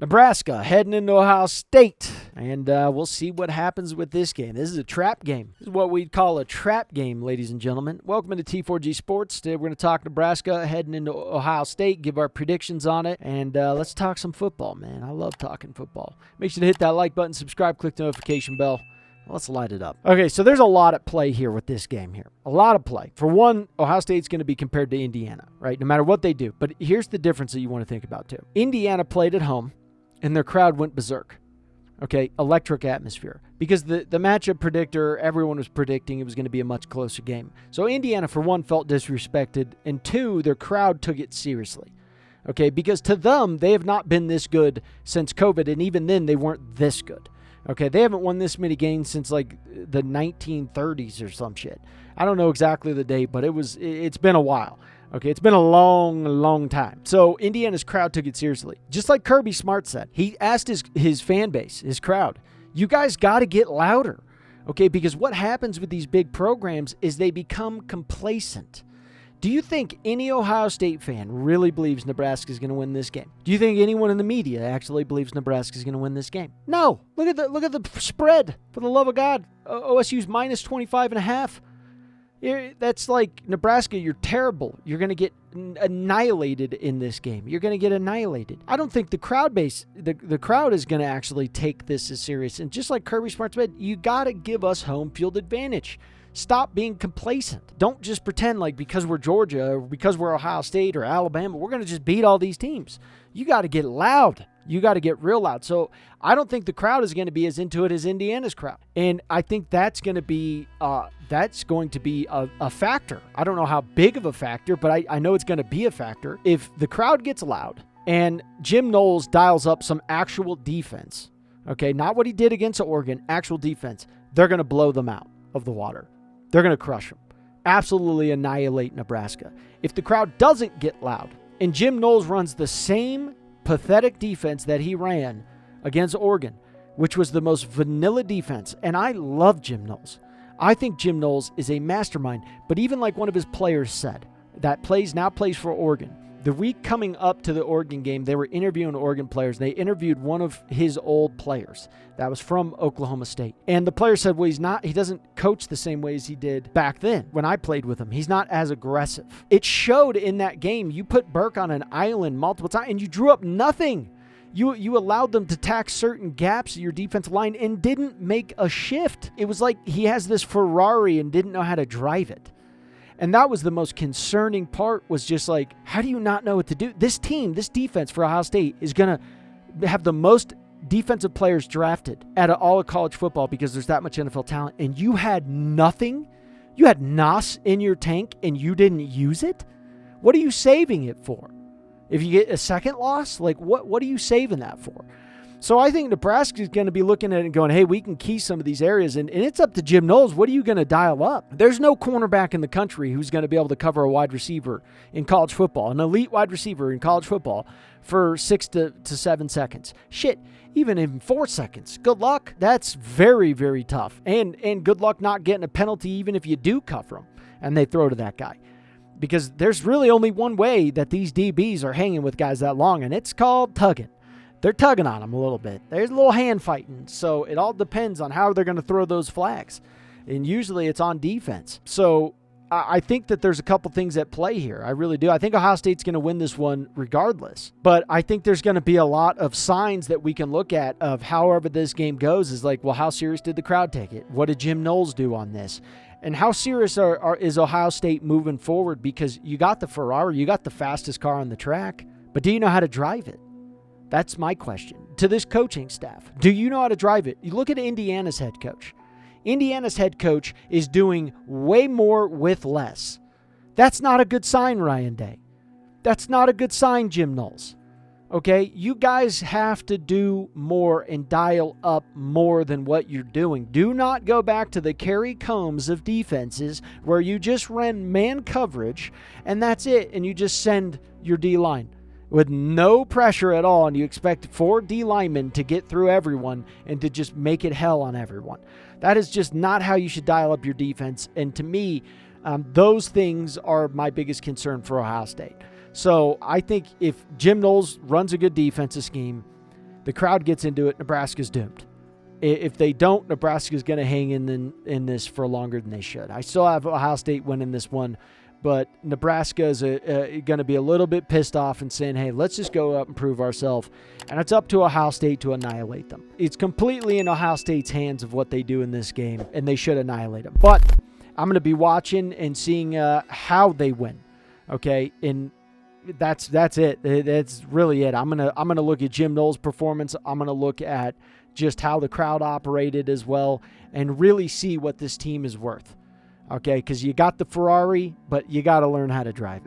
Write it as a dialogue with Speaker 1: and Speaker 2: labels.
Speaker 1: Nebraska heading into Ohio State, and we'll see what happens with this game. This is a trap game. This is what we'd call a trap game, ladies and gentlemen. Welcome to T4G Sports. Today we're going to talk Nebraska heading into Ohio State, give our predictions on it, and let's talk some football, man. I love talking football. Make sure to hit that like button, subscribe, click the notification bell. Let's light it up. Okay, so there's a lot at play here with this game here. A lot of play. For one, Ohio State's going to be compared to Indiana, right? No matter what they do. But here's the difference that you want to think about, too. Indiana played at home, and their crowd went berserk. Okay, electric atmosphere. Because the matchup predictor, everyone was predicting it was going to be a much closer game. So Indiana, for one, felt disrespected, and two, their crowd took it seriously. Okay, because to them, they have not been this good since COVID, and even then, they weren't this good. Okay, they haven't won this many games since like the 1930s or some shit. I don't know exactly the date, but it's been a while. Okay, it's been a long time. So Indiana's crowd took it seriously. Just like Kirby Smart said, he asked his fan base, his crowd, you guys got to get louder. Okay, because what happens with these big programs is they become complacent. Do you think any Ohio State fan really believes Nebraska is going to win this game? Do you think anyone in the media actually believes Nebraska is going to win this game? No. Look at the spread. For the love of God, OSU's minus 25.5. That's like, Nebraska, you're terrible. You're going to get annihilated in this game. You're going to get annihilated. I don't think the crowd base, the crowd is going to actually take this as serious. And just like Kirby Smart said, you got to give us home field advantage. Stop being complacent. Don't just pretend like because we're Georgia or because we're Ohio State or Alabama, we're going to just beat all these teams. You got to get loud. You got to get real loud. So I don't think the crowd is going to be as into it as Indiana's crowd. And I think that's going to be a factor. I don't know how big of a factor, but I know it's going to be a factor. If the crowd gets loud and Jim Knowles dials up some actual defense, okay, not what he did against Oregon, actual defense, they're going to blow them out of the water. They're going to crush them. Absolutely annihilate Nebraska. If the crowd doesn't get loud and Jim Knowles runs the same pathetic defense that he ran against Oregon, which was the most vanilla defense, and I love Jim Knowles. I think Jim Knowles is a mastermind, but even like one of his players said, that now plays for Oregon. The week coming up to the Oregon game, they were interviewing Oregon players. They interviewed one of his old players that was from Oklahoma State. And the player said, well, he doesn't coach the same way as he did back then when I played with him. He's not as aggressive. It showed in that game. You put Burke on an island multiple times and you drew up nothing. You allowed them to tack certain gaps of your defensive line and didn't make a shift. It was like he has this Ferrari and didn't know how to drive it. And that was the most concerning part, was just like, how do you not know what to do? This team, this defense for Ohio State is going to have the most defensive players drafted out of all of college football because there's that much NFL talent. And you had nothing. You had NOS in your tank and you didn't use it? What are you saving it for? If you get a second loss, like what are you saving that for? So I think Nebraska is going to be looking at it and going, hey, we can key some of these areas. And it's up to Jim Knowles. What are you going to dial up? There's no cornerback in the country who's going to be able to cover a wide receiver in college football, an elite wide receiver in college football for 6 to 7 seconds. Shit, even in 4 seconds. Good luck. That's very, very tough. And good luck not getting a penalty even if you do cover them and they throw to that guy. Because there's really only one way that these DBs are hanging with guys that long, and it's called tugging. They're tugging on them a little bit. There's a little hand fighting. So it all depends on how they're going to throw those flags. And usually it's on defense. So I think that there's a couple things at play here. I really do. I think Ohio State's going to win this one regardless. But I think there's going to be a lot of signs that we can look at of however this game goes is like, well, how serious did the crowd take it? What did Jim Knowles do on this? And how serious is Ohio State moving forward? Because you got the Ferrari, you got the fastest car on the track, but do you know how to drive it? That's my question to this coaching staff. Do you know how to drive it? You look at Indiana's head coach. Indiana's head coach is doing way more with less. That's not a good sign, Ryan Day. That's not a good sign, Jim Knowles. Okay, you guys have to do more and dial up more than what you're doing. Do not go back to the Kerry Combs of defenses where you just ran man coverage and that's it, and you just send your D-line with no pressure at all, and you expect 4 D linemen to get through everyone and to just make it hell on everyone. That is just not how you should dial up your defense, and to me, those things are my biggest concern for Ohio State. So I think if Jim Knowles runs a good defensive scheme, the crowd gets into it, Nebraska's doomed. If they don't, Nebraska's going to hang in this for longer than they should. I still have Ohio State winning this one, but Nebraska is going to be a little bit pissed off and saying, hey, let's just go up and prove ourselves. And it's up to Ohio State to annihilate them. It's completely in Ohio State's hands of what they do in this game, and they should annihilate them. But I'm going to be watching and seeing how they win. Okay, and that's it. That's really it. I'm gonna look at Jim Knowles' performance. I'm gonna look at just how the crowd operated as well, and really see what this team is worth. Okay, because you got the Ferrari, but you got to learn how to drive it.